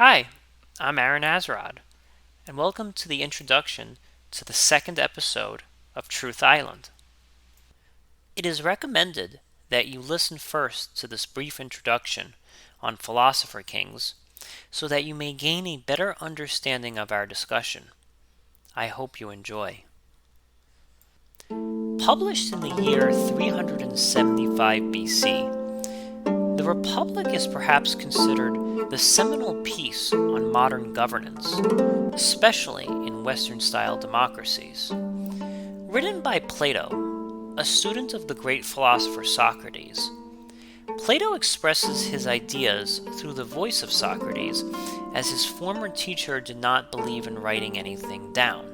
Hi, I'm Aaron Azarod, and welcome to the introduction to the second episode of Truth Island. It is recommended that you listen first to this brief introduction on Philosopher Kings so that you may gain a better understanding of our discussion. I hope you enjoy. Published in the year 375 BC, the Republic is perhaps considered the seminal piece on modern governance, especially in Western-style democracies. Written by Plato, a student of the great philosopher Socrates, Plato expresses his ideas through the voice of Socrates, as his former teacher did not believe in writing anything down.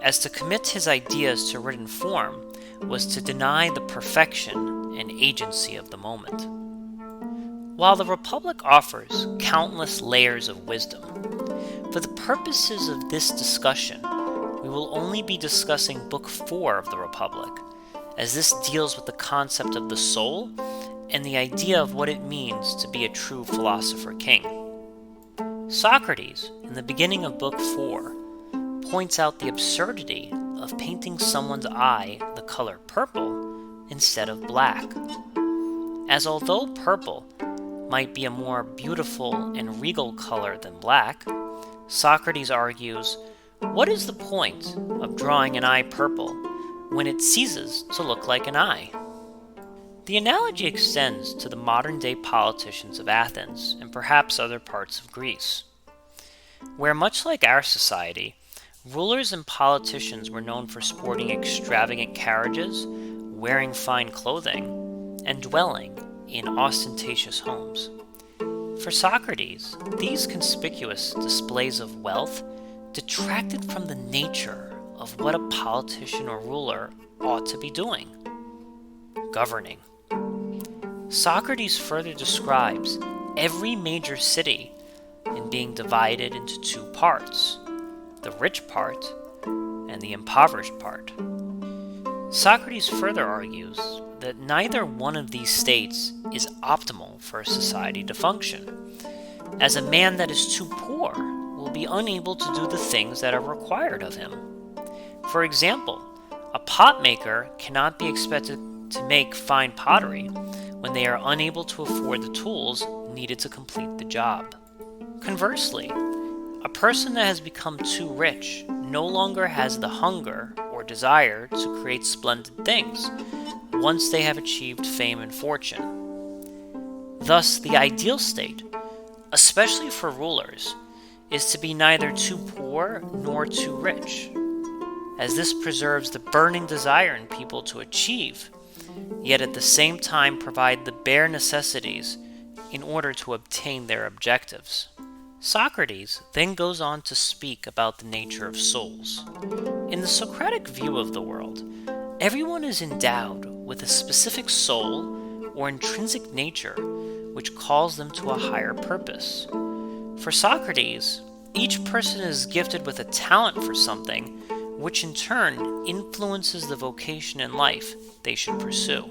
As to commit his ideas to written form was to deny the perfection and agency of the moment. While the Republic offers countless layers of wisdom, for the purposes of this discussion, we will only be discussing Book 4 of the Republic, as this deals with the concept of the soul and the idea of what it means to be a true philosopher king. Socrates, in the beginning of Book 4, points out the absurdity of painting someone's eye the color purple instead of black, as although purple might be a more beautiful and regal color than black, Socrates argues, what is the point of drawing an eye purple when it ceases to look like an eye? The analogy extends to the modern-day politicians of Athens and perhaps other parts of Greece, where much like our society, rulers and politicians were known for sporting extravagant carriages, wearing fine clothing, and dwelling in ostentatious homes. For Socrates, these conspicuous displays of wealth detracted from the nature of what a politician or ruler ought to be doing: governing. Socrates further describes every major city in being divided into two parts: the rich part and the impoverished part. Socrates further argues that neither one of these states is optimal for a society to function, as a man that is too poor will be unable to do the things that are required of him. For example, a pot maker cannot be expected to make fine pottery when they are unable to afford the tools needed to complete the job. Conversely, a person that has become too rich no longer has the hunger or desire to create splendid things once they have achieved fame and fortune. Thus, the ideal state, especially for rulers, is to be neither too poor nor too rich, as this preserves the burning desire in people to achieve, yet at the same time provide the bare necessities in order to obtain their objectives. Socrates then goes on to speak about the nature of souls. In the Socratic view of the world, everyone is endowed with a specific soul or intrinsic nature which calls them to a higher purpose. For Socrates, each person is gifted with a talent for something, which in turn influences the vocation in life they should pursue.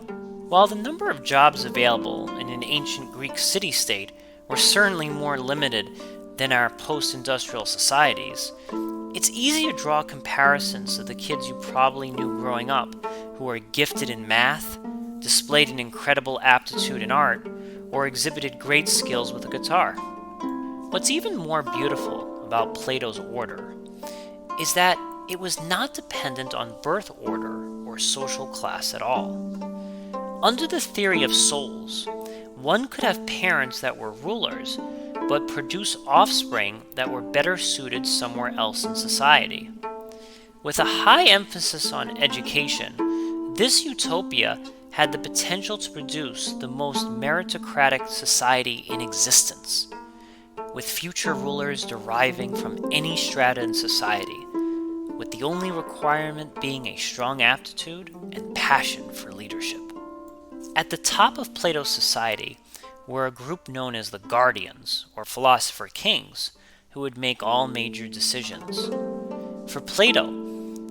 While the number of jobs available in an ancient Greek city-state were certainly more limited than our post-industrial societies, it's easy to draw comparisons to the kids you probably knew growing up who were gifted in math, displayed an incredible aptitude in art, or exhibited great skills with a guitar. What's even more beautiful about Plato's order is that it was not dependent on birth order or social class at all. Under the theory of souls, one could have parents that were rulers, but produce offspring that were better suited somewhere else in society. With a high emphasis on education, this utopia had the potential to produce the most meritocratic society in existence, with future rulers deriving from any strata in society, with the only requirement being a strong aptitude and passion for leadership. At the top of Plato's society were a group known as the guardians, or philosopher kings, who would make all major decisions. For Plato,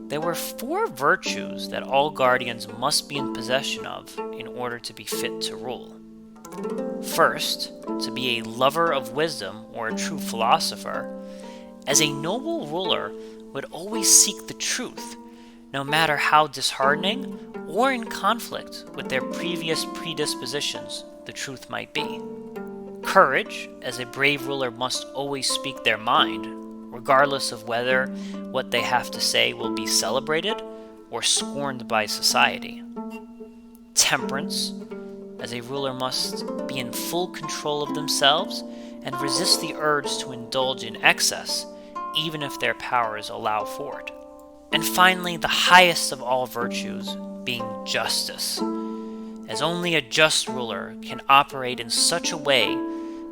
there were 4 virtues that all guardians must be in possession of in order to be fit to rule. First, to be a lover of wisdom or a true philosopher, as a noble ruler would always seek the truth, no matter how disheartening or in conflict with their previous predispositions the truth might be. Courage, as a brave ruler must always speak their mind, regardless of whether what they have to say will be celebrated or scorned by society. Temperance, as a ruler must be in full control of themselves and resist the urge to indulge in excess, even if their powers allow for it. And finally, the highest of all virtues being justice, as only a just ruler can operate in such a way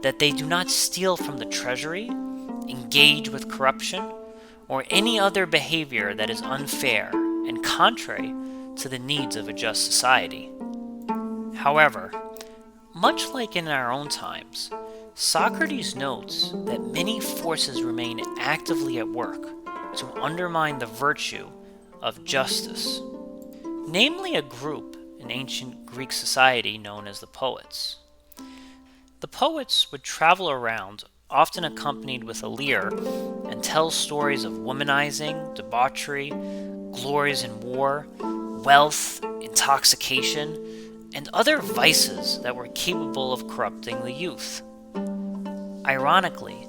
that they do not steal from the treasury, engage with corruption, or any other behavior that is unfair and contrary to the needs of a just society. However, much like in our own times, Socrates notes that many forces remain actively at work to undermine the virtue of justice, namely a group in ancient Greek society known as the poets. The poets would travel around, often accompanied with a lyre, and tell stories of womanizing, debauchery, glories in war, wealth, intoxication, and other vices that were capable of corrupting the youth. Ironically,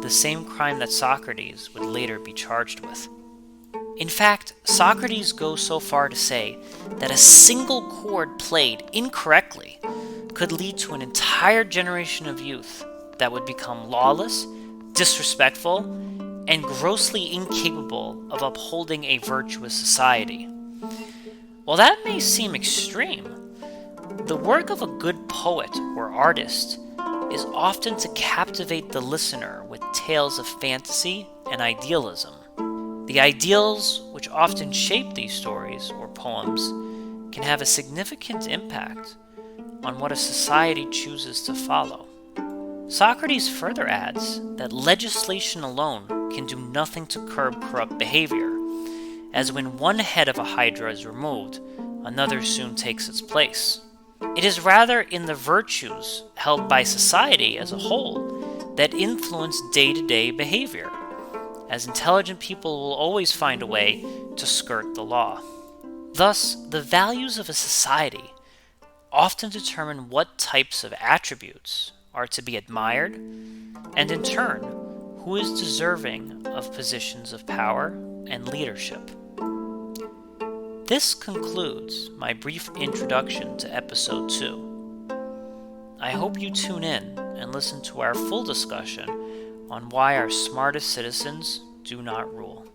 the same crime that Socrates would later be charged with. In fact, Socrates goes so far to say that a single chord played incorrectly could lead to an entire generation of youth that would become lawless, disrespectful, and grossly incapable of upholding a virtuous society. While that may seem extreme, the work of a good poet or artist is often to captivate the listener with tales of fantasy and idealism. The ideals which often shape these stories or poems can have a significant impact on what a society chooses to follow. Socrates further adds that legislation alone can do nothing to curb corrupt behavior, as when one head of a hydra is removed, another soon takes its place. It is rather in the virtues held by society as a whole that influence day-to-day behavior, as intelligent people will always find a way to skirt the law. Thus, the values of a society often determine what types of attributes are to be admired, and in turn, who is deserving of positions of power and leadership. This concludes my brief introduction to episode 2. I hope you tune in and listen to our full discussion on why our smartest citizens do not rule.